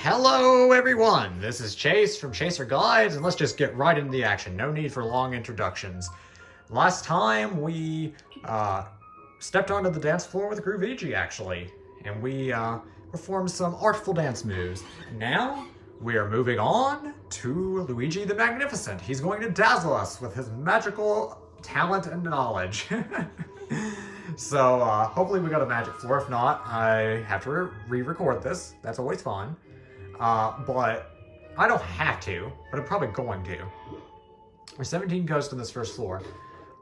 Hello everyone, this is Chase from Chaser Guides, and let's just get right into the action. No need for long introductions. Last time we stepped onto the dance floor with Luigi, actually, and we performed some artful dance moves. Now we are moving on to Luigi the Magnificent. He's going to dazzle us with his magical talent and knowledge. So hopefully we got a magic floor. If not, I have to re-record this. That's always fun. But I don't have to, but I'm probably going to. There's 17 ghosts on this first floor.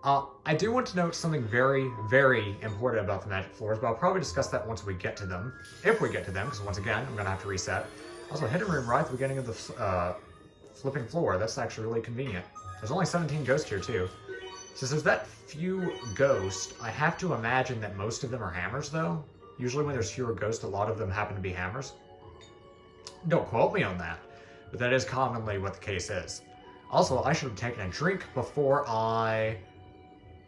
I do want to note something very, very important about the magic floors, but I'll probably discuss that once we get to them. If we get to them, because once again, I'm going to have to reset. Also, hidden room right at the beginning of the flipping floor. That's actually really convenient. There's only 17 ghosts here, too. Since there's that few ghosts, I have to imagine that most of them are hammers, though. Usually when there's fewer ghosts, a lot of them happen to be hammers. Don't quote me on that, but that is commonly what the case is. Also, I should have taken a drink before I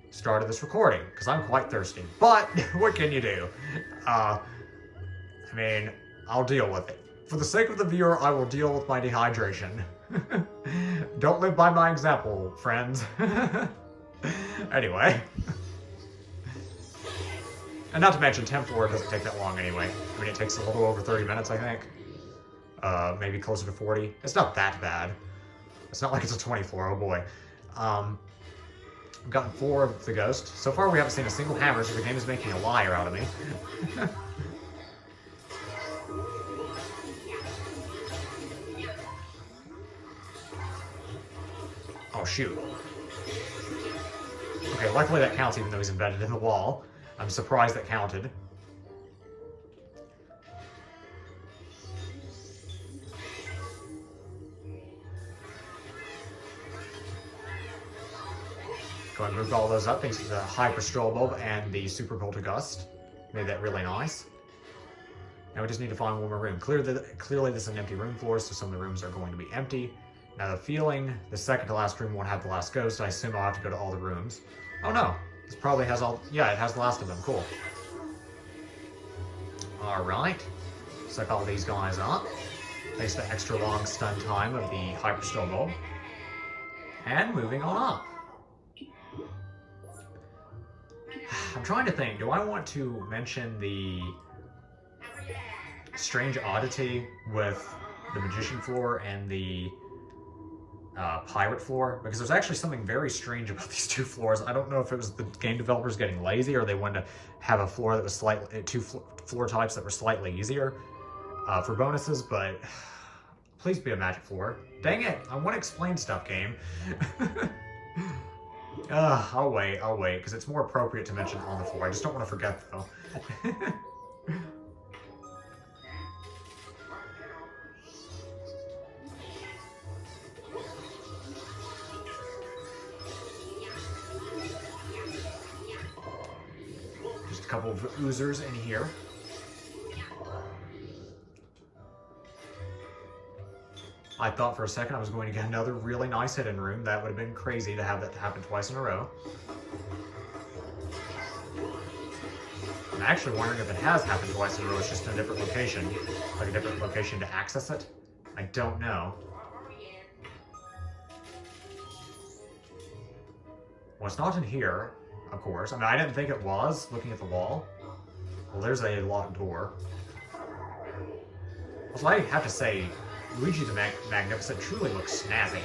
started this recording, because I'm quite thirsty. But, what can you do? I mean, I'll deal with it. For the sake of the viewer, I will deal with my dehydration. Don't live by my example, friends. Anyway. And not to mention, 10th floor doesn't take that long anyway. I mean, it takes a little over 30 minutes, I think. Maybe closer to 40. It's not that bad. It's not like it's a 20 floor, oh boy. I've gotten 4 of the ghosts. So far we haven't seen a single hammer, so the game is making a liar out of me. Oh shoot. Okay, luckily that counts even though he's embedded in the wall. I'm surprised that counted. Go and move all those up thanks to the Hyper Strobulb and the Super Poltergust. Made that really nice. Now we just need to find one more room. Clearly this is an empty room floor, so some of the rooms are going to be empty. Now the feeling, the second to last room won't have the last ghost. I assume I'll have to go to all the rooms. Oh no, this probably has all, yeah, it has the last of them, cool. Alright, suck all these guys up. Thanks to the extra long stun time of the Hyper Strobulb. And moving on up. I'm trying to think, do I want to mention the strange oddity with the Magician floor and the Pirate floor? Because there's actually something very strange about these two floors. I don't know if it was the game developers getting lazy or they wanted to have a floor that was slightly, two floor types that were slightly easier for bonuses, but please be a magic floor. Dang it, I want to explain stuff, game. I'll wait, because it's more appropriate to mention on the floor. I just don't want to forget, though. Just a couple of oozers in here. I thought for a second I was going to get another really nice hidden room. That would have been crazy to have that happen twice in a row. I'm actually wondering if it has happened twice in a row. It's just in a different location. Like a different location to access it. I don't know. Well, it's not in here, of course. I mean, I didn't think it was, looking at the wall. Well, there's a locked door. Also, I have to say, Luigi the Magnificent truly looks snazzy.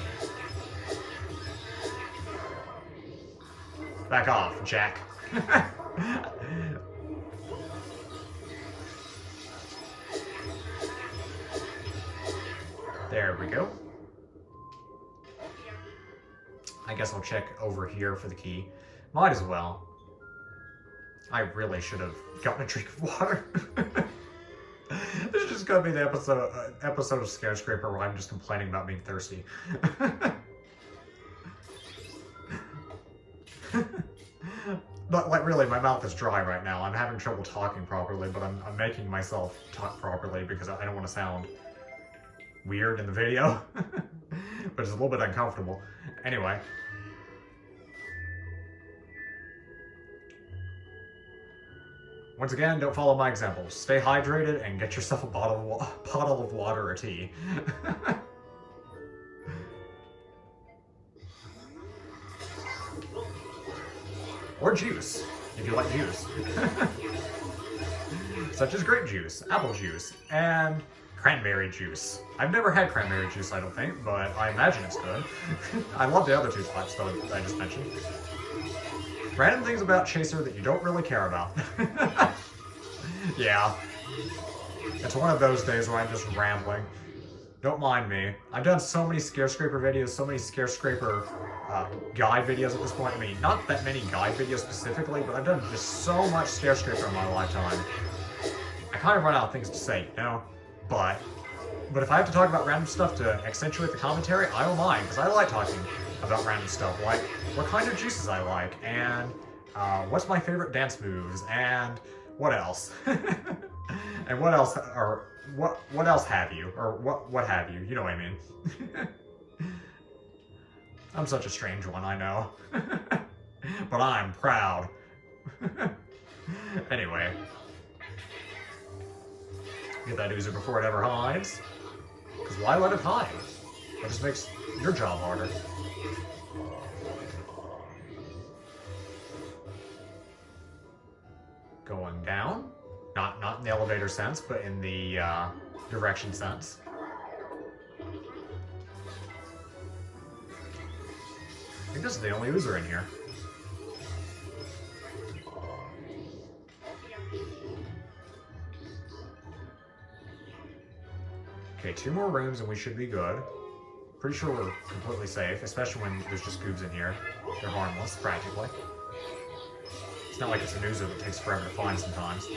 Back off, Jack. There we go. I guess I'll check over here for the key. Might as well. I really should have gotten a drink of water. This is just gonna be the episode of Scarescraper where I'm just complaining about being thirsty. But like really, my mouth is dry right now. I'm having trouble talking properly, but I'm making myself talk properly because I don't want to sound weird in the video. But it's a little bit uncomfortable. Anyway. Once again, don't follow my examples. Stay hydrated and get yourself a bottle of water or tea. Or juice, if you like juice. Such as grape juice, apple juice, and cranberry juice. I've never had cranberry juice, I don't think, but I imagine it's good. I love the other two types that I just mentioned. Random things about Chaser that you don't really care about. Yeah. It's one of those days where I'm just rambling. Don't mind me. I've done so many Scarescraper videos, so many Scarescraper guide videos at this point. I mean, not that many guide videos specifically, but I've done just so much Scarescraper in my lifetime. I kind of run out of things to say, you know? But if I have to talk about random stuff to accentuate the commentary, I don't mind, because I like talking about random stuff, like what kind of juices I like, and what's my favorite dance moves, and what else? And what else, or what else have you, or what have you, you know what I mean? I'm such a strange one, I know. But I'm proud. Anyway. Get that oozer before it ever hides. Because why let it hide? That just makes your job harder. Going down. Not in the elevator sense, but in the direction sense. I think this is the only oozer in here. Okay, 2 more rooms and we should be good. Pretty sure we're completely safe, especially when there's just goobs in here. They're harmless, practically. It's not like it's an oozer that takes forever to find sometimes.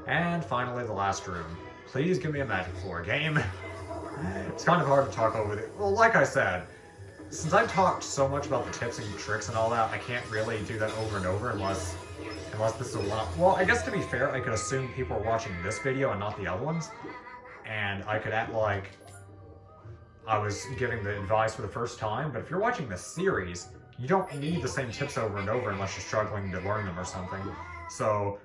And finally, the last room. Please give me a magic floor game. It's kind of hard to talk over it. Well, like I said, since I've talked so much about the tips and tricks and all that, I can't really do that over and over unless this is a lot. Well, I guess to be fair, I could assume people are watching this video and not the other ones. And I could act like I was giving the advice for the first time. But if you're watching this series, you don't need the same tips over and over unless you're struggling to learn them or something. So,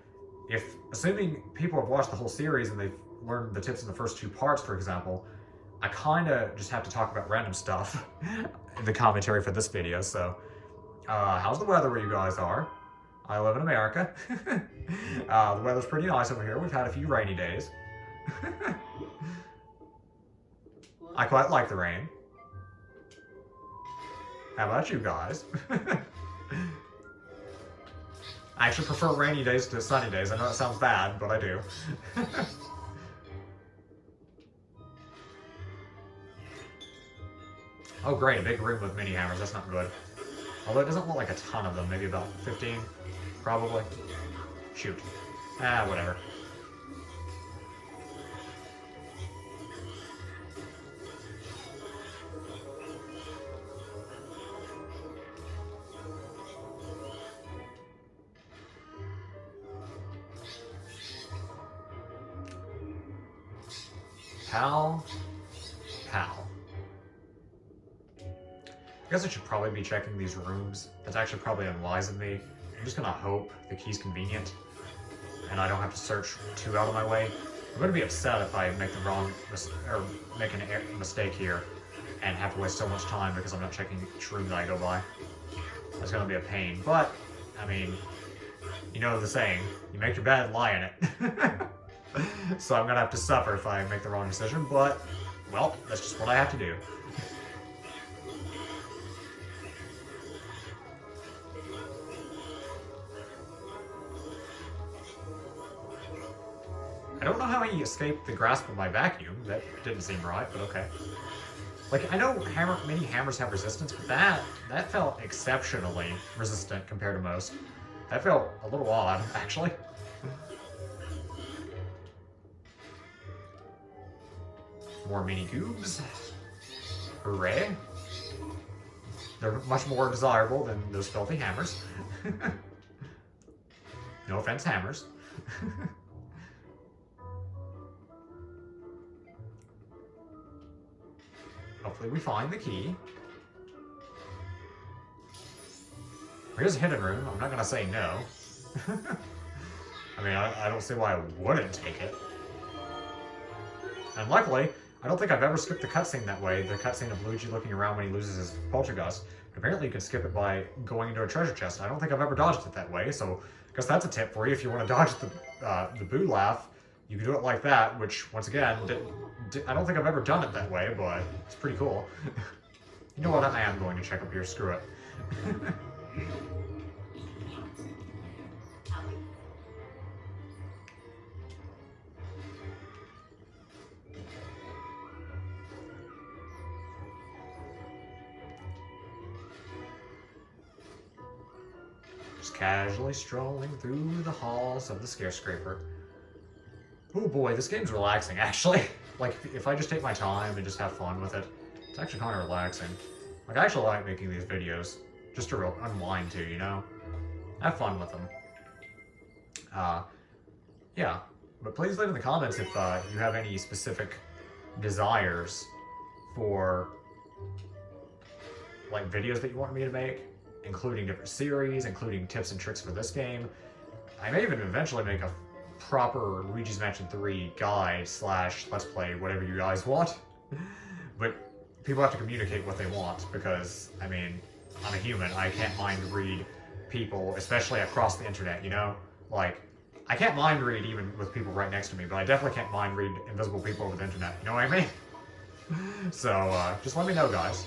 assuming people have watched the whole series and they've learned the tips in the first 2 parts, for example, I kind of just have to talk about random stuff in the commentary for this video. So, how's the weather where you guys are? I live in America. The weather's pretty nice over here. We've had a few rainy days. I quite like the rain. How about you guys? I actually prefer rainy days to sunny days. I know that sounds bad, but I do. Oh great, a big room with mini hammers, that's not good. Although it doesn't look like a ton of them, maybe about 15, probably. Shoot. Whatever. Pal. I guess I should probably be checking these rooms. That's actually probably unwise of me. I'm just gonna hope the key's convenient and I don't have to search too out of my way. I'm gonna be upset if I make the wrong make a mistake here and have to waste so much time because I'm not checking each room that I go by. That's gonna be a pain. But I mean, you know the saying: you make your bed, lie in it. So I'm gonna have to suffer if I make the wrong decision. But well, that's just what I have to do. I don't know how he escaped the grasp of my vacuum. That didn't seem right, but okay. Like, I know mini hammers have resistance, but that felt exceptionally resistant compared to most. That felt a little odd, actually. More mini goobs. Hooray. They're much more desirable than those filthy hammers. No offense, hammers. Hopefully we find the key. Here's a hidden room. I'm not gonna say no. I mean, I don't see why I wouldn't take it. And luckily, I don't think I've ever skipped the cutscene that way, the cutscene of Luigi looking around when he loses his poltergust. But apparently you can skip it by going into a treasure chest. I don't think I've ever dodged it that way, so I guess that's a tip for you. If you want to dodge the boo laugh, you can do it like that, which, once again, I don't think I've ever done it that way, but it's pretty cool. You know what? I am going to check up here. Screw it. Just casually strolling through the halls of the Scarescraper. Oh boy, this game's relaxing, actually. Like, if I just take my time and just have fun with it, it's actually kind of relaxing. Like, I actually like making these videos, just to unwind to, you know? Have fun with them. Yeah. But please leave in the comments if you have any specific desires for, like, videos that you want me to make, including different series, including tips and tricks for this game. I may even eventually make a proper Luigi's Mansion 3 guide / let's play, whatever you guys want. But people have to communicate what they want, because, I mean, I'm a human. I can't mind read people, especially across the internet, you know? Like, I can't mind read even with people right next to me, but I definitely can't mind read invisible people over the internet, you know what I mean? So, just let me know, guys.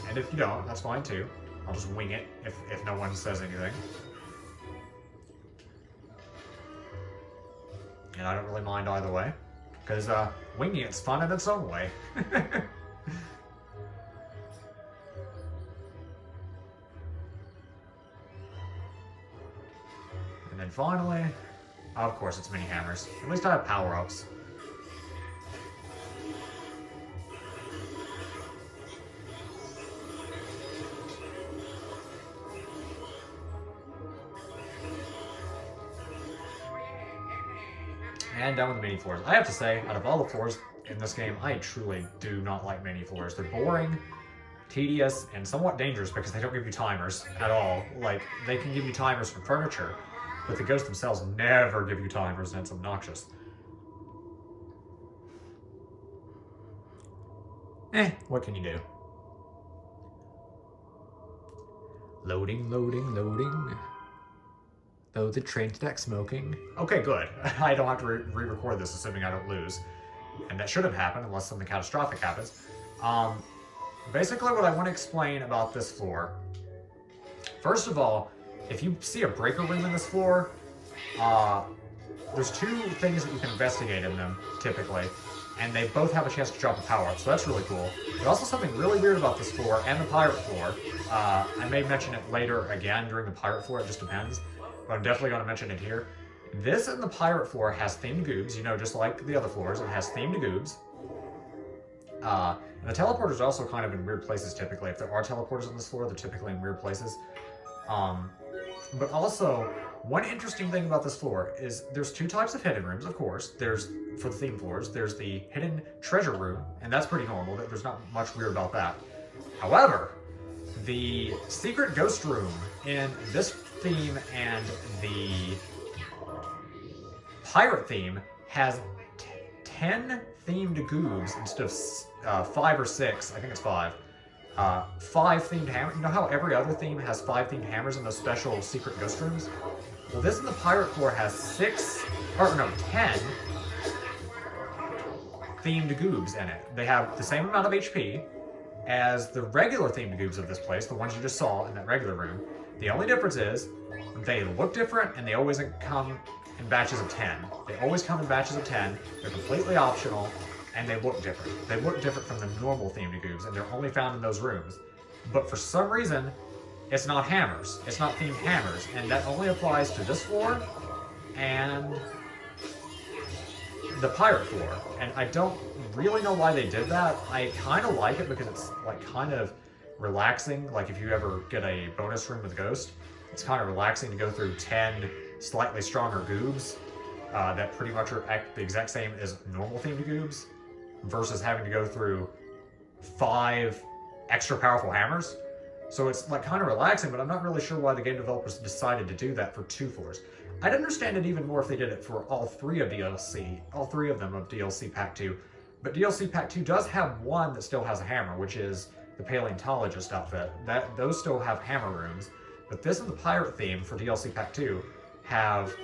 And if you don't, that's fine too. I'll just wing it if no one says anything. And I don't really mind either way, because winging it's fun in its own way. And then finally, of course it's mini hammers. At least I have power-ups. And down with the mini floors. I have to say, out of all the floors in this game, I truly do not like mini floors. They're boring, tedious, and somewhat dangerous because they don't give you timers at all. Like, they can give you timers for furniture, but the ghosts themselves never give you timers, and it's obnoxious. What can you do? Loading, loading, loading. Oh, the train stack smoking. Okay, good. I don't have to re-record this, assuming I don't lose. And that shouldn't happen unless something catastrophic happens. Basically what I want to explain about this floor. First of all, if you see a breaker room in this floor, there's two things that you can investigate in them, typically. And they both have a chance to drop a power-up, so that's really cool. There's also something really weird about this floor and the pirate floor. I may mention it later again during the pirate floor, it just depends. But I'm definitely going to mention it here. This and the pirate floor has themed goobs, you know, just like the other floors. It has themed goobs. And the teleporters are also kind of in weird places typically. If there are teleporters on this floor, they're typically in weird places. But also, one interesting thing about this floor is there's two types of hidden rooms, of course. There's, for the theme floors, there's the hidden treasure room, and that's pretty normal. There's not much weird about that. However, the secret ghost room in this theme and the pirate theme has 10 themed goobs instead of 5 or 6. I think it's 5. 5 themed hammers. You know how every other theme has 5 themed hammers in those special secret ghost rooms? Well, this in the pirate floor has 10 themed goobs in it. They have the same amount of HP as the regular themed goobs of this place, the ones you just saw in that regular room. The only difference is they look different and they always come in batches of 10. They always come in batches of 10. They're completely optional and they look different. They look different from the normal themed goobs and they're only found in those rooms. But for some reason, it's not hammers. It's not themed hammers. And that only applies to this floor and the pirate floor. And I don't really know why they did that. I kind of like it because it's like kind of relaxing. Like if you ever get a bonus room with Ghost, it's kind of relaxing to go through 10 slightly stronger goobs that pretty much are the exact same as normal themed goobs versus having to go through 5 extra powerful hammers. So it's like kind of relaxing, but I'm not really sure why the game developers decided to do that for 2 floors. I'd understand it even more if they did it for all 3 of DLC, all 3 of them of DLC Pack 2. But DLC Pack 2 does have one that still has a hammer, which is the Paleontologist outfit. Those still have hammer rooms. But this and the pirate theme for DLC Pack 2 have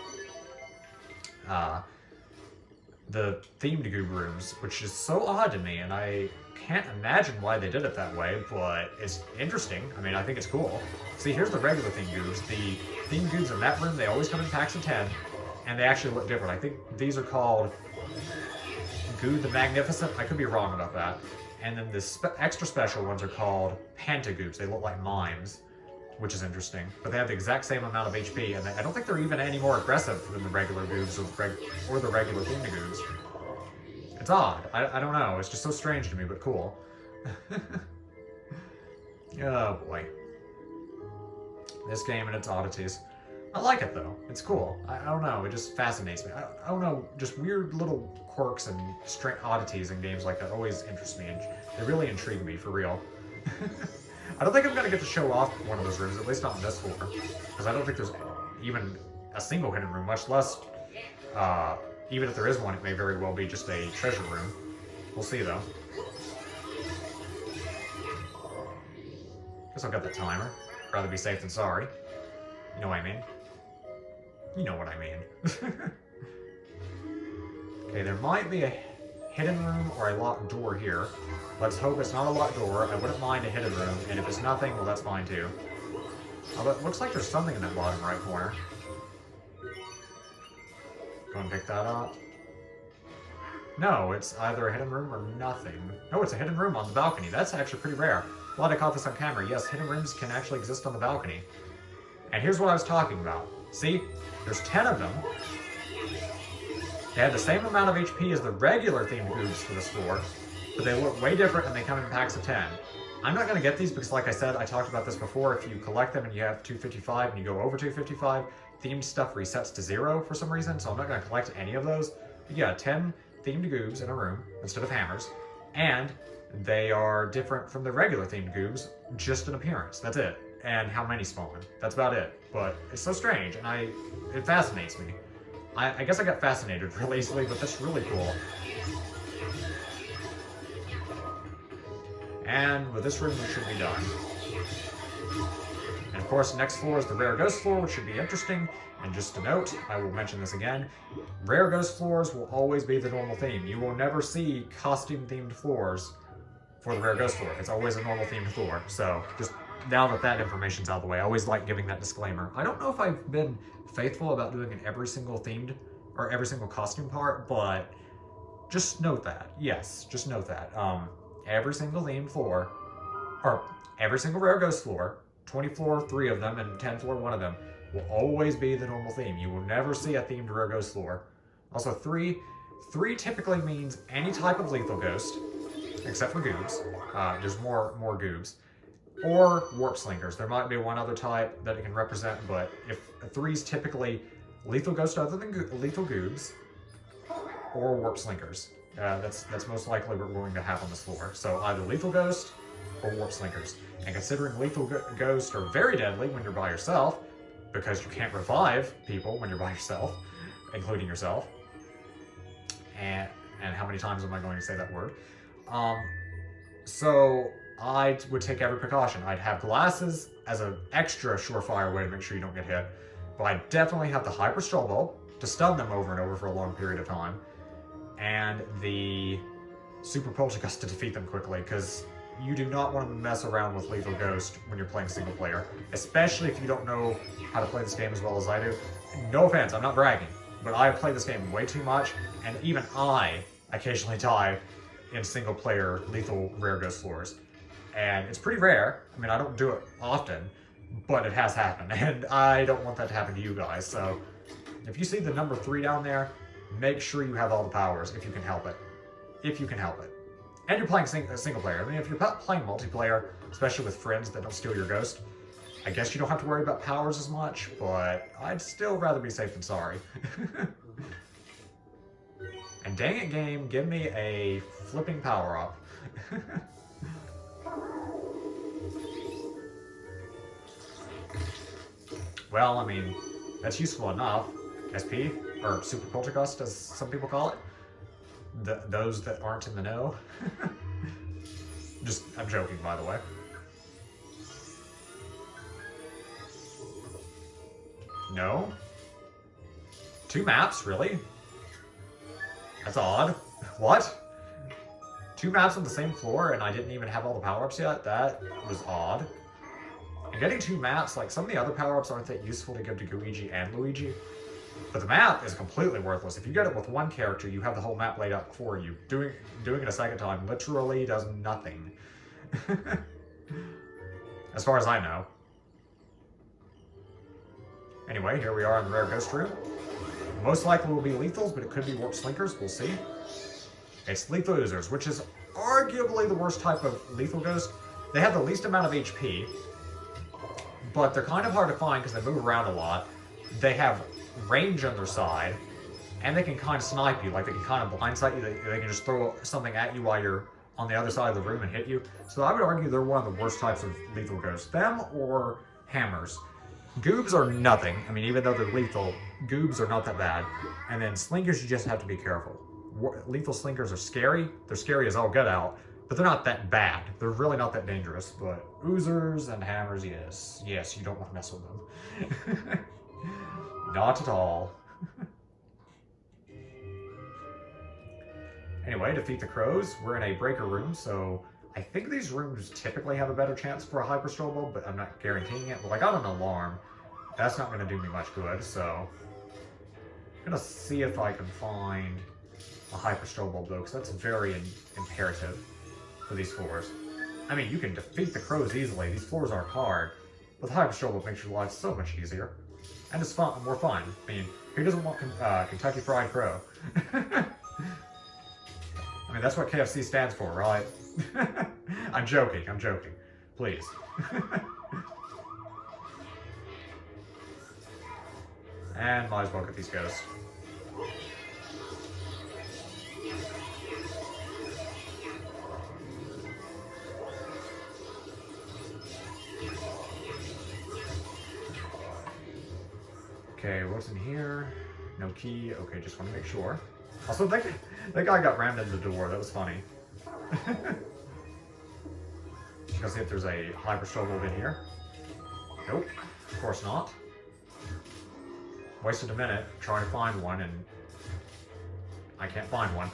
the themed goob rooms, which is so odd to me, and I can't imagine why they did it that way, but it's interesting. I mean, I think it's cool. See, here's the regular themed goobs. The themed goobs in that room, they always come in packs of 10, and they actually look different. I think these are called Goo the Magnificent. I could be wrong about that. And then the extra special ones are called Pantagoobs. They look like mimes, which is interesting. But they have the exact same amount of HP, and I don't think they're even any more aggressive than the regular goobs or the regular themed goobs. It's odd. I don't know. It's just so strange to me, but cool. Oh boy. This game and its oddities. I like it though. It's cool. I don't know. It just fascinates me. I don't know. Just weird little quirks and oddities in games like that always interest me, and they really intrigue me for real. I don't think I'm gonna get to show off one of those rooms, at least not in this floor, because I don't think there's even a single hidden room, much less, even if there is one, it may very well be just a treasure room. We'll see though. Guess I've got the timer. Rather be safe than sorry. You know what I mean? You know what I mean. Okay, there might be a hidden room or a locked door here. Let's hope it's not a locked door. I wouldn't mind a hidden room, and if it's nothing, well, that's fine too. Although it looks like there's something in that bottom right corner. Go and pick that up. No, it's either a hidden room or nothing. No, it's a hidden room on the balcony. That's actually pretty rare. Glad I caught this on camera. Yes, hidden rooms can actually exist on the balcony. And here's what I was talking about. See? There's 10 of them. They have the same amount of HP as the regular themed goobs for this floor, but they look way different and they come in packs of 10. I'm not going to get these because, like I said, I talked about this before. If you collect them and you have 255 and you go over 255, themed stuff resets to 0 for some reason, so I'm not going to collect any of those. But yeah, 10 themed goobs in a room instead of hammers, and they are different from the regular themed goobs, just in appearance. That's it. And how many spawn. That's about it. But it's so strange, and it fascinates me. I guess I got fascinated real easily, but that's really cool. And with this room, we should be done. And of course, the next floor is the Rare Ghost floor, which should be interesting. And just to note, I will mention this again, Rare Ghost floors will always be the normal theme. You will never see costume-themed floors for the Rare Ghost floor. It's always a normal themed floor. So, just now that information's out of the way, I always like giving that disclaimer. I don't know if I've been faithful about doing it every single themed, or every single costume part, but just note that. Yes, just note that. Every single themed floor, or every single Rare Ghost floor, 20 floor, 3 of them, and 10 floor, 1 of them, will always be the normal theme. You will never see a themed Rare Ghost floor. Also, 3 typically means any type of lethal ghost, except for goobs. There's more goobs. Or warp slinkers. There might be one other type that it can represent, but if a 3 is typically lethal ghost other than lethal goobs, or warp slinkers. That's most likely what we're going to have on this floor. So either lethal ghost or warp slinkers. And considering lethal ghosts are very deadly when you're by yourself, because you can't revive people when you're by yourself, including yourself. And how many times am I going to say that word? So I would take every precaution. I'd have glasses as an extra surefire way to make sure you don't get hit. But I definitely have the Hyper Stroll Bulb to stun them over and over for a long period of time. And the Super Poltergust to defeat them quickly, because you do not want to mess around with Lethal Ghost when you're playing single player. Especially if you don't know how to play this game as well as I do. No offense, I'm not bragging, but I play this game way too much, and even I occasionally die in single player lethal Rare Ghost floors. And it's pretty rare. I mean, I don't do it often, but it has happened, and I don't want that to happen to you guys. So if you see the number 3 down there, make sure you have all the powers if you can help it. If you can help it. And you're playing single player. I mean, if you're playing multiplayer, especially with friends that don't steal your ghost, I guess you don't have to worry about powers as much, but I'd still rather be safe than sorry. And dang it, game, give me a flipping power up. well, I mean, that's useful enough. SP, or Super Poltergust, as some people call it. Those that aren't in the know. I'm joking, by the way. No? 2 maps, really? That's odd. What? 2 maps on the same floor and I didn't even have all the power-ups yet? That was odd. And getting 2 maps, like, some of the other power-ups aren't that useful to give to Luigi and Luigi. But the map is completely worthless. If you get it with one character, you have the whole map laid out for you. Doing it a second time literally does nothing. As far as I know. Anyway, here we are in the rare ghost room. Most likely will be lethals, but it could be warp slinkers. We'll see. It's lethal oozers, which is arguably the worst type of lethal ghost. They have the least amount of HP, but they're kind of hard to find because they move around a lot. They have range on their side, and they can kind of snipe you. Like, they can kind of blindside you. They can just throw something at you while you're on the other side of the room and hit you. So I would argue they're one of the worst types of lethal ghosts. Them or hammers. Goobs are nothing. I mean, even though they're lethal, goobs are not that bad. And then slinkers, you just have to be careful. Lethal slinkers are scary. They're scary as all get out, but they're not that bad. They're really not that dangerous. But oozers and hammers, yes. Yes, you don't want to mess with them. Not at all. Anyway, defeat the crows. We're in a breaker room, so I think these rooms typically have a better chance for a hyperstrobo, but I'm not guaranteeing it. Well, I got an alarm. That's not going to do me much good, so I'm going to see if I can find a hyperstrobo, though, because that's very imperative for these floors. I mean, you can defeat the crows easily. These floors aren't hard, but the hyperstrobo makes your life so much easier. And it's fun, more fun. I mean, who doesn't want Kentucky Fried Crow? I mean, that's what KFC stands for, right? I'm joking, please. And might as well get these ghosts. Okay, what's in here? No key. Okay, just want to make sure. Also, that guy got rammed in the door. That was funny. You can see if there's a hyperstrobo in here. Nope, of course not. Wasted a minute trying to find one, and I can't find one.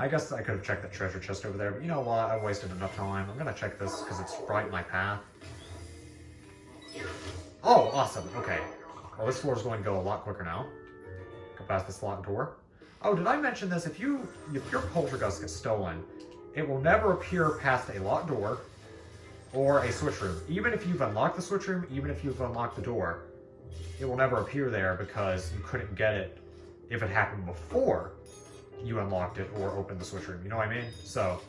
I guess I could have checked that treasure chest over there, but you know what? I wasted enough time. I'm gonna check this because it's right in my path. Oh, awesome. Okay. Well, this floor is going to go a lot quicker now. Go past this locked door. Oh, did I mention this? If your poltergust gets stolen, it will never appear past a locked door or a switch room. Even if you've unlocked the switch room, even if you've unlocked the door, it will never appear there because you couldn't get it if it happened before you unlocked it or opened the switch room. You know what I mean? So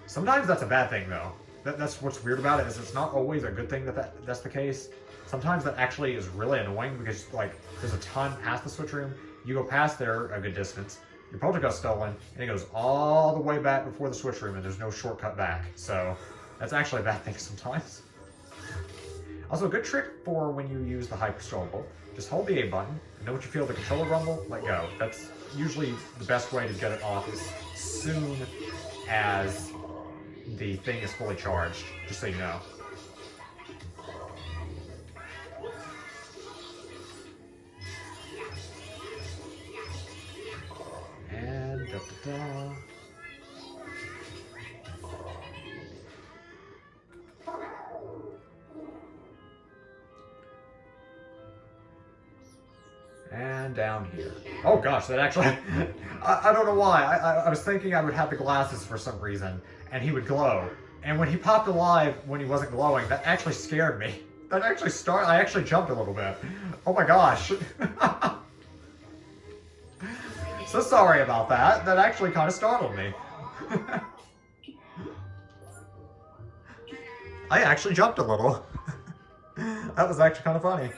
sometimes that's a bad thing, though. That's what's weird about it, is it's not always a good thing that's the case. Sometimes that actually is really annoying because, like, there's a ton past the switch room. You go past there a good distance, your poltergust stolen, and it goes all the way back before the switch room, and there's no shortcut back. So that's actually a bad thing sometimes. Also, a good trick for when you use the hyperstrobo, just hold the A button, and then once you feel the controller rumble, let go. That's usually the best way to get it off as soon as the thing is fully charged, just so you know. And da-da-da. And down here. Oh gosh, that actually... I don't know why. I was thinking I would have the glasses for some reason, and he would glow. And when he popped alive when he wasn't glowing, that actually scared me. That actually I actually jumped a little bit. Oh my gosh. So sorry about that. That actually kind of startled me. I actually jumped a little. That was actually kind of funny.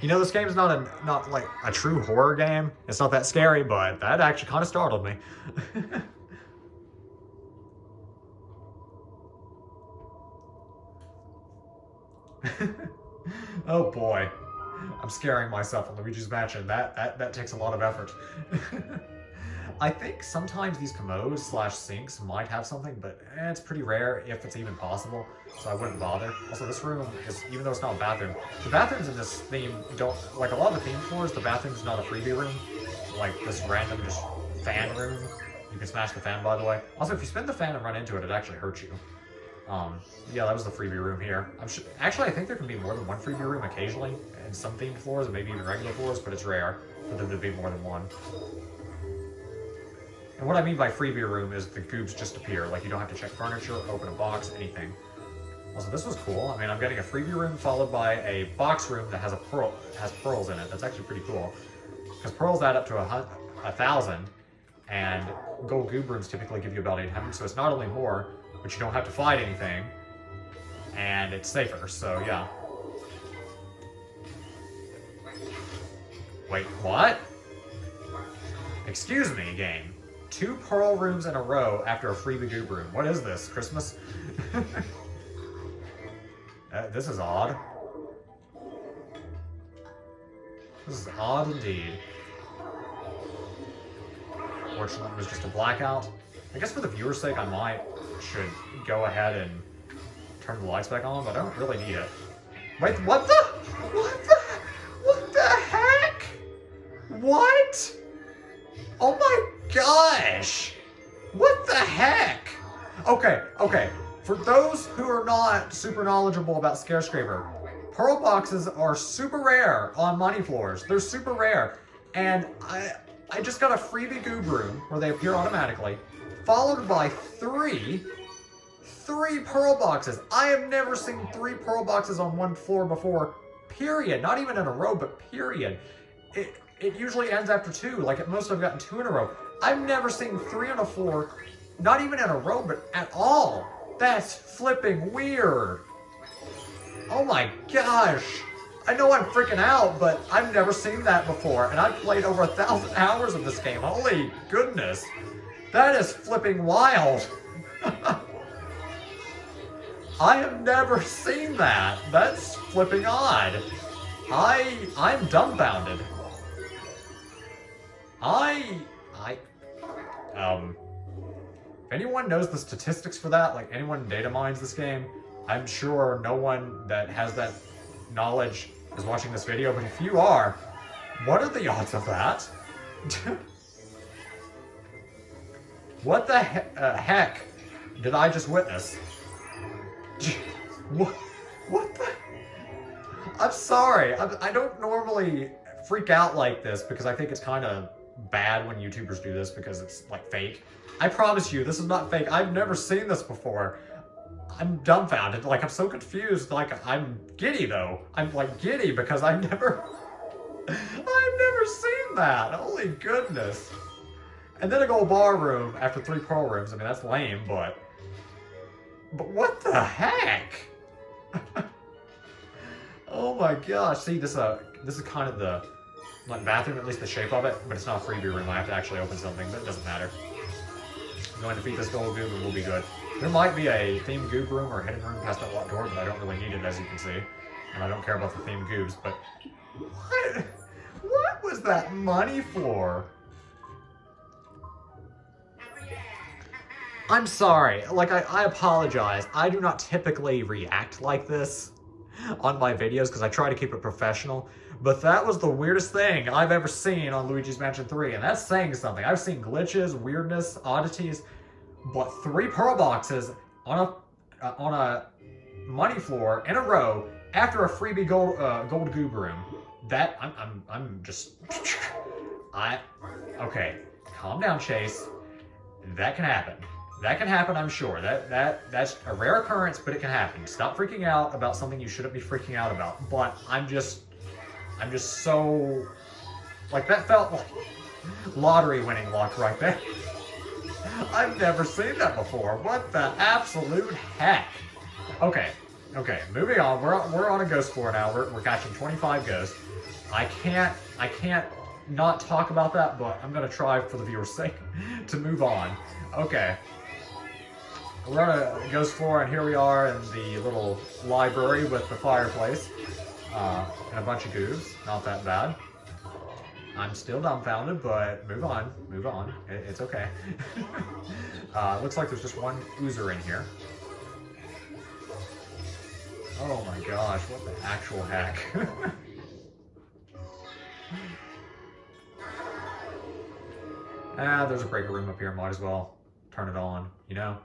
You know, this game's not like a true horror game. It's not that scary, but that actually kind of startled me. Oh boy. I'm scaring myself in Luigi's Mansion. That takes a lot of effort. I think sometimes these commodes / sinks might have something, but it's pretty rare if it's even possible, so I wouldn't bother. Also, this room is, even though it's not a bathroom, the bathrooms in this theme don't, like a lot of the theme floors, the bathroom's not a freebie room. Like this random just fan room. You can smash the fan, by the way. Also, if you spin the fan and run into it, it actually hurts you. Yeah, that was the freebie room here. Actually, I think there can be more than one freebie room occasionally in some themed floors, and maybe even regular floors, but it's rare for there to be more than one. And what I mean by freebie room is the goobs just appear. Like, you don't have to check furniture, open a box, anything. Also, this was cool. I mean, I'm getting a freebie room followed by a box room that has pearls in it. That's actually pretty cool. Because pearls add up to 1,000, and gold goob rooms typically give you about 800, so it's not only more, but you don't have to fight anything, and it's safer, so yeah. Wait, what? Excuse me, game. 2 pearl rooms in a row after a freebie goob room. What is this, Christmas? This is odd. This is odd indeed. Fortunately, it was just a blackout. I guess for the viewer's sake, I should go ahead and turn the lights back on, but I don't really need it. Wait, what the heck? What? Oh my gosh! What the heck? Okay. For those who are not super knowledgeable about Scarescraper, pearl boxes are super rare on money floors. They're super rare. And I just got a freebie goob room where they appear automatically, followed by three pearl boxes. I have never seen 3 pearl boxes on one floor before, period. Not even in a row, but period. It usually ends after 2. Like at most I've gotten 2 in a row. I've never seen 3 on a floor, not even in a row, but at all. That's flipping weird. Oh my gosh. I know I'm freaking out, but I've never seen that before, and I've played over 1,000 hours of this game. Holy goodness. That is flipping wild. I have never seen that. That's flipping odd. I'm dumbfounded. If anyone knows the statistics for that, like anyone data mines this game, I'm sure no one that has that knowledge is watching this video, but if you are, what are the odds of that? What the heck did I just witness? What the? I'm sorry. I don't normally freak out like this because I think it's kind of bad when YouTubers do this because it's like fake. I promise you, this is not fake. I've never seen this before. I'm dumbfounded. Like, I'm so confused. Like, I'm giddy though. I'm like giddy because I've never seen that. Holy goodness. And then a gold bar room after 3 pearl rooms. I mean, that's lame, but what the heck? Oh my gosh. See, this is kind of the like bathroom, at least the shape of it, but it's not a freebie room. I have to actually open something, but it doesn't matter. I'm going to defeat this gold goob and we'll be good. There might be a themed goob room or a hidden room past that locked door, but I don't really need it, as you can see. And I don't care about the themed goobs, but what was that money for? I'm sorry, like I apologize. I do not typically react like this on my videos because I try to keep it professional, but that was the weirdest thing I've ever seen on Luigi's Mansion 3, and that's saying something. I've seen glitches, weirdness, oddities, but 3 pearl boxes on a money floor in a row after a freebie gold goob room. That I'm just okay. Calm down, Chase. That can happen. That can happen, I'm sure. That's a rare occurrence, but it can happen. Stop freaking out about something you shouldn't be freaking out about. But I'm just so, like, that felt like lottery winning luck right there. I've never seen that before. What the absolute heck? Okay, Okay, moving on. We're on a ghost floor now. We're catching 25 ghosts. I can't not talk about that, but I'm gonna try for the viewer's sake to move on. Okay. We're on a ghost floor, and here we are in the little library with the fireplace and a bunch of goobs. Not that bad. I'm still dumbfounded, but move on. Move on. It's okay. Looks like there's just one oozer in here. Oh my gosh, what the actual heck? There's a breaker room up here. Might as well turn it on, you know?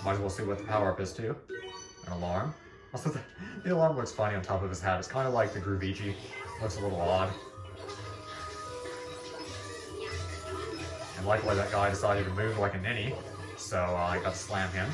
Might as well see what the power-up is, too. An alarm. Also, the alarm looks funny on top of his hat. It's kind of like the Groovici. Looks a little odd. And likely that guy decided to move like a ninny, so I got to slam him.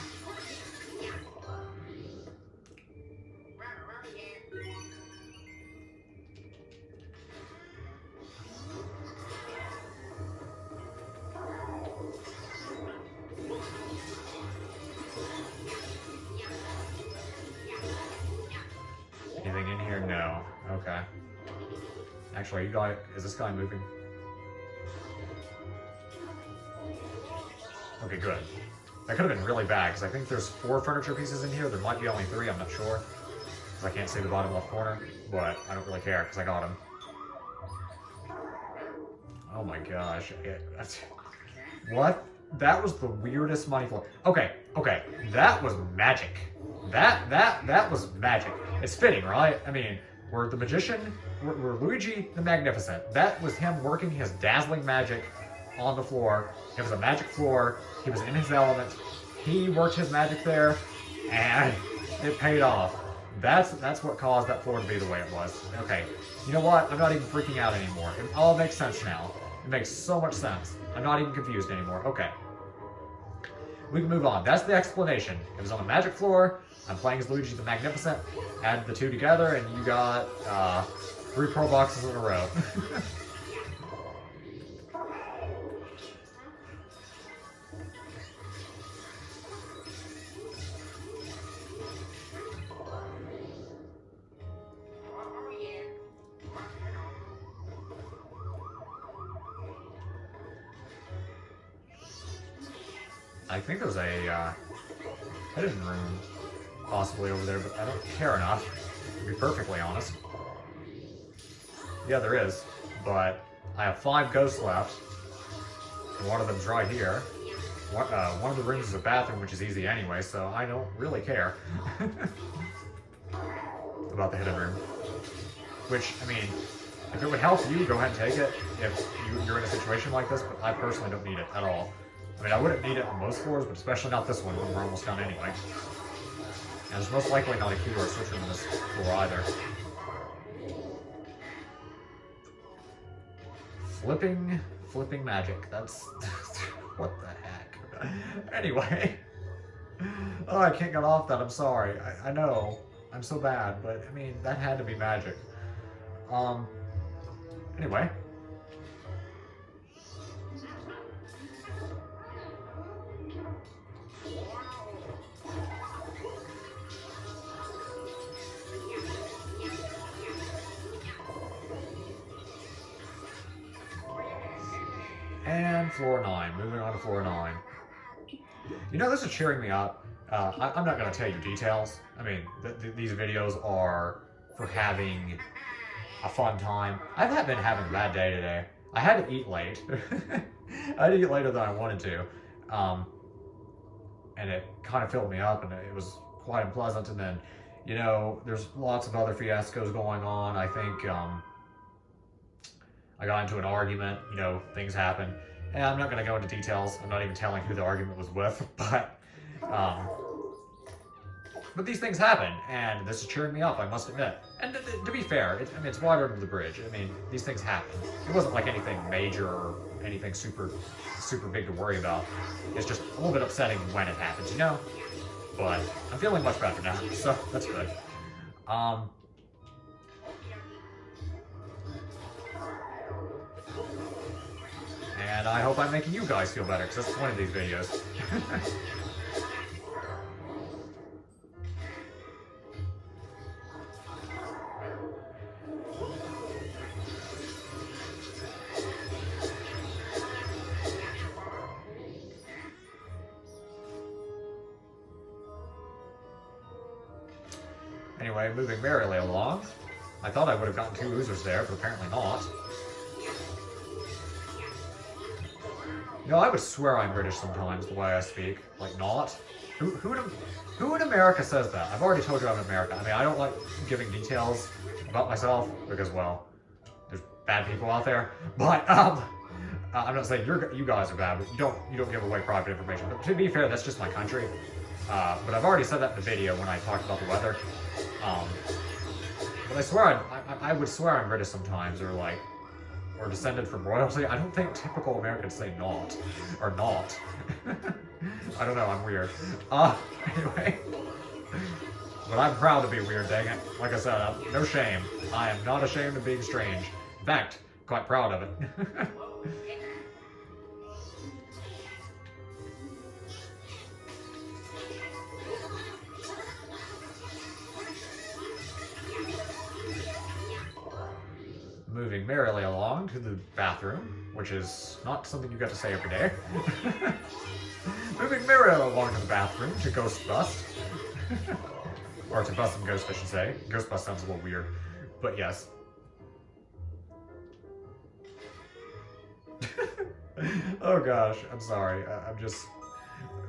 Anything in here? No. Okay. Actually, is this guy moving? Okay, good. That could have been really bad, because I think there's 4 furniture pieces in here. There might be only 3, I'm not sure. Because I can't see the bottom left corner, but I don't really care, because I got him. Oh my gosh. What? That was the weirdest money floor. Okay, that was magic. That was magic. It's fitting, right? I mean, we're the magician, we're Luigi the Magnificent. That was him working his dazzling magic on the floor. It was a magic floor. He was in his element. He worked his magic there, and it paid off. That's what caused that floor to be the way it was. Okay, you know what? I'm not even freaking out anymore. It all makes sense now. It makes so much sense. I'm not even confused anymore. Okay. We can move on. That's the explanation. It was on a magic floor. I'm playing as Luigi the Magnificent. Add the 2 together, and you got 3 Pro Boxes in a row. I think there's a hidden room possibly over there, but I don't care enough, to be perfectly honest. Yeah, there is, but I have 5 ghosts left, and one of them's right here. One of the rooms is a bathroom, which is easy anyway, so I don't really care about the hidden room. Which, I mean, if it would help you, go ahead and take it if you're in a situation like this, but I personally don't need it at all. I mean, I wouldn't need it on most floors, but especially not this one when we're almost done anyway. And there's most likely not a key or a switch room in this floor either. Flipping magic. That's... what the heck? Anyway. Oh, I can't get off that. I'm sorry. I know. I'm so bad, but, I mean, that had to be magic. Anyway. And floor 9. Moving on to floor 9. You know, this is cheering me up. I'm not going to tell you details. I mean, these videos are for having a fun time. I've been having a bad day today. I had to eat late. I had to eat later than I wanted to. And it kind of filled me up, and it was quite unpleasant. And then, you know, there's lots of other fiascos going on. I think I got into an argument, you know, things happen. And I'm not going to go into details. I'm not even telling who the argument was with, but these things happen, and this is cheering me up, I must admit. And to be fair, I mean, it's water under the bridge. I mean, these things happen. It wasn't like anything major or anything super big to worry about. It's just a little bit upsetting when it happens, you know? But I'm feeling much better now, so that's good. And I hope I'm making you guys feel better, because that's the point of these videos. Anyway, moving merrily along. I thought I would have gotten 2 oozers there, but apparently not. You know, I would swear I'm British sometimes, the way I speak. Like, not. Who in America says that? I've already told you I'm in America. I mean, I don't like giving details about myself, because, well, there's bad people out there. But, I'm not saying you guys are bad, but you don't give away private information. But to be fair, that's just my country. But I've already said that in the video when I talked about the weather. But I swear, I would swear I'm British sometimes, or descended from royalty. I don't think typical Americans say not, or not. I don't know, I'm weird. Anyway. But I'm proud to be weird, dang it. Like I said, no shame. I am not ashamed of being strange. In fact, quite proud of it. Moving merrily along to the bathroom, which is not something you get to say every day. Moving merrily along to the bathroom to ghost bust. Or to bust some ghosts, I should say. Ghost bust sounds a little weird, but yes. Oh gosh, I'm sorry. I'm just...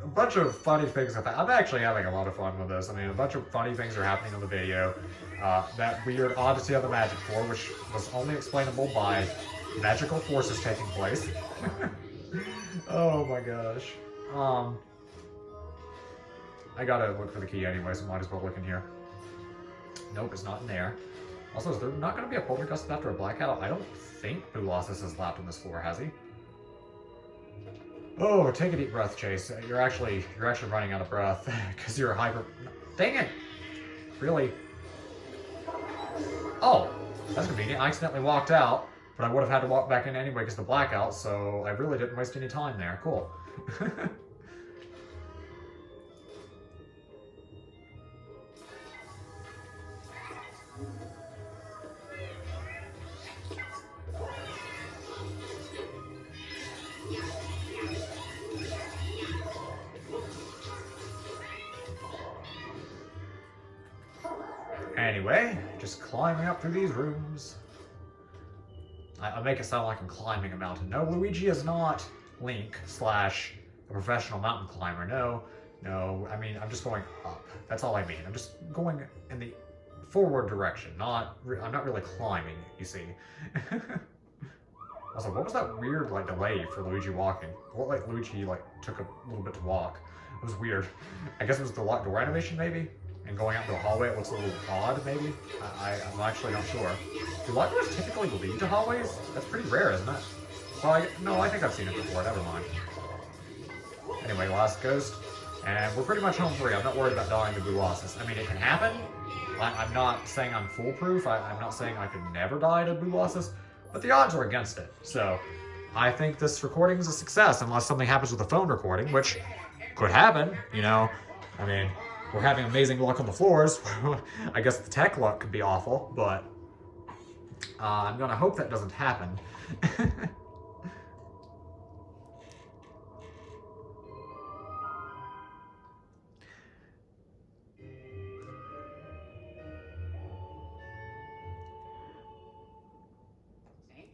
A bunch of funny things. I'm actually having a lot of fun with this. I mean, a bunch of funny things are happening in the video. That weird oddity of the magic floor, which was only explainable by magical forces taking place. Oh my gosh. I gotta look for the key anyway, so might as well look in here. Nope, it's not in there. Also, is there not gonna be a poltergeist after a blackout? I don't think Boolossus has lapped on this floor, has he? Oh, take a deep breath, Chase. You're actually running out of breath because you're hyper. Dang it! Really? Oh, that's convenient. I accidentally walked out, but I would have had to walk back in anyway because of the blackout, so I really didn't waste any time there. Cool. Anyway, just climbing up through these rooms. I make it sound like I'm climbing a mountain. No, Luigi is not Link / a professional mountain climber. No, I mean, I'm just going up. That's all I mean. I'm just going in the forward direction. I'm not really climbing, you see. Also, what was that weird, delay for Luigi walking? What, Luigi, took a little bit to walk? It was weird. I guess it was the locked door animation, maybe? And going out to a hallway, it looks a little odd, maybe? I'm actually not sure. Do locked doors typically lead to hallways? That's pretty rare, isn't it? Well, no, I think I've seen it before. Never mind. Anyway, last ghost. And we're pretty much home free. I'm not worried about dying to Boolossus. I mean, it can happen. I'm not saying I'm foolproof. I'm not saying I could never die to Boolossus. But the odds are against it. So, I think this recording is a success, unless something happens with the phone recording, which could happen, you know. I mean... We're having amazing luck on the floors. I guess the tech luck could be awful, but I'm gonna hope that doesn't happen. Thank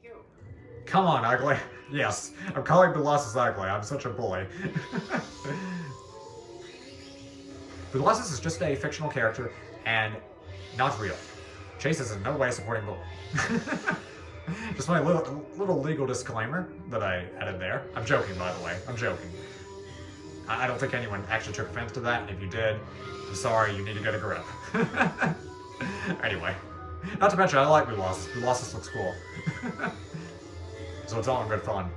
you. Come on, ugly. Yes, I'm calling Boolossus ugly. I'm such a bully. Boolossus is just a fictional character, and not real. Chase is in no way supporting Bull. Just my little legal disclaimer that I added there. I'm joking, by the way. I'm joking. I don't think anyone actually took offense to that, and if you did, I'm sorry, you need to get a grip. Anyway. Not to mention, I like Boolossus. Boolossus looks cool. So it's all in good fun.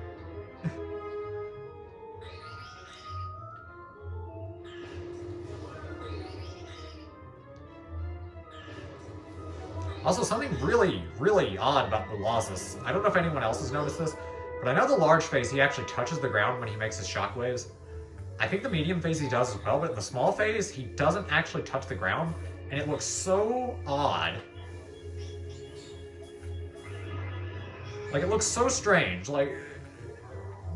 Also, something really, really odd about Boolossus. I don't know if anyone else has noticed this, but But I know the large phase, he actually touches the ground when he makes his shockwaves. I think the medium phase he does as well, but in the small phase, he doesn't actually touch the ground, and it looks so odd. Like, it looks so strange. Like,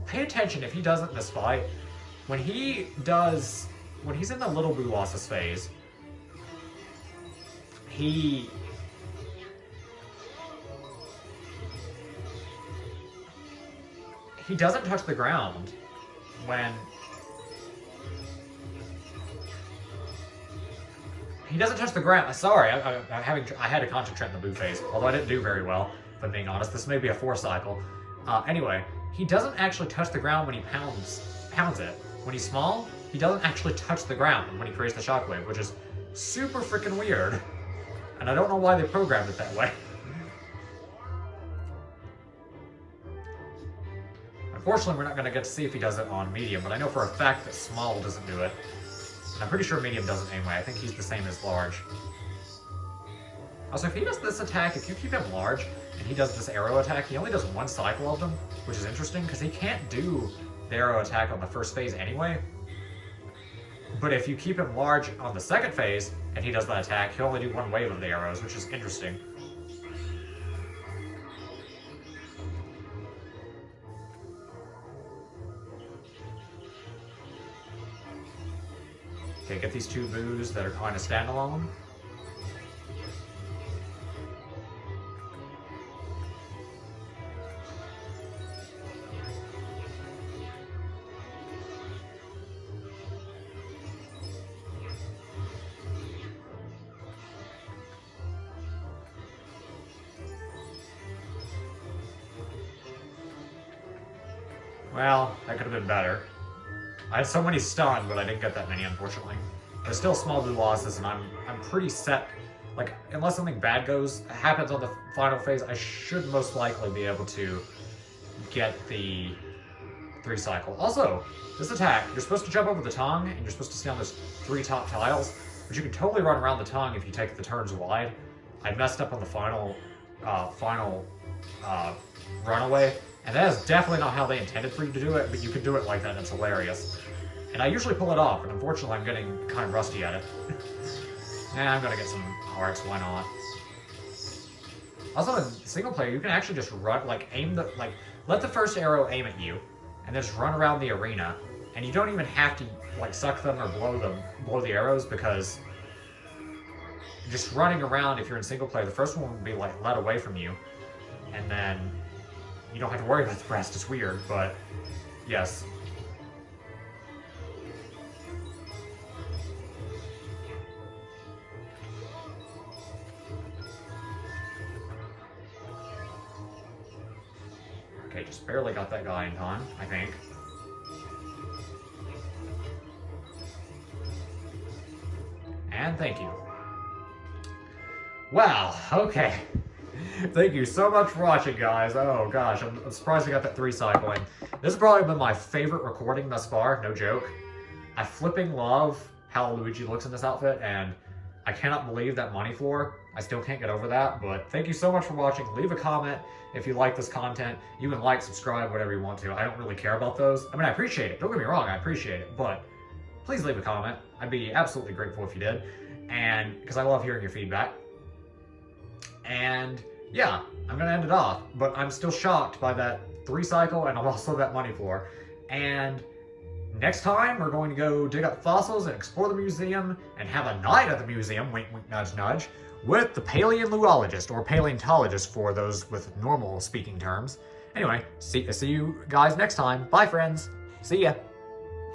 pay attention if he does it in this fight. When he's in the little Boolossus phase, he doesn't touch the ground when he doesn't touch the ground. Sorry, I had to concentrate on the Boo phase, although I didn't do very well, if I'm being honest. This may be a 4 cycle. Anyway, he doesn't actually touch the ground when he pounds it. When he's small, he doesn't actually touch the ground when he creates the shockwave, which is super freaking weird. And I don't know why they programmed it that way. Unfortunately, we're not going to get to see if he does it on medium, but I know for a fact that small doesn't do it. And I'm pretty sure medium doesn't anyway. I think he's the same as large. Also, if he does this attack, if you keep him large, and he does this arrow attack, he only does 1 cycle of them, which is interesting, because he can't do the arrow attack on the first phase anyway. But if you keep him large on the second phase, and he does that attack, he'll only do 1 wave of the arrows, which is interesting. Okay, get these 2 Boos that are kind of standalone. Well, that could have been better. I had so many stun, but I didn't get that many, unfortunately. There's still small Boolossus, and I'm pretty set. Like, unless something bad happens on the final phase, I should most likely be able to get the 3 cycle. Also, this attack, you're supposed to jump over the tongue, and you're supposed to stay on those 3 top tiles, but you can totally run around the tongue if you take the turns wide. I messed up on the final runaway, and that is definitely not how they intended for you to do it, but you can do it like that, and it's hilarious. And I usually pull it off, and unfortunately I'm getting kind of rusty at it. And I'm gonna get some hearts, why not? Also in single player, you can actually just run, let the first arrow aim at you, and then just run around the arena, and you don't even have to, suck them or blow the arrows, because just running around, if you're in single player, the first one will be, led away from you, and then you don't have to worry about the rest. It's weird, but yes. Okay, just barely got that guy in time, I think. And thank you. Wow, okay. Thank you so much for watching, guys. Oh gosh, I'm surprised I got that 3 cycling. This has probably been my favorite recording thus far, no joke. I flipping love how Luigi looks in this outfit, and I cannot believe that money floor. I still can't get over that, but thank you so much for watching. Leave a comment if you like this content. You can like, subscribe, whatever you want to. I don't really care about those. I mean, I appreciate it. Don't get me wrong, I appreciate it, but please leave a comment. I'd be absolutely grateful if you did, and because I love hearing your feedback. And yeah, I'm gonna end it off, but I'm still shocked by that 3 cycle and also that money floor. And next time, we're going to go dig up fossils and explore the museum and have a night at the museum, wink, wink, nudge, nudge, with the Paleontoluigist, or Paleontologist for those with normal speaking terms. Anyway, see you guys next time. Bye, friends. See ya.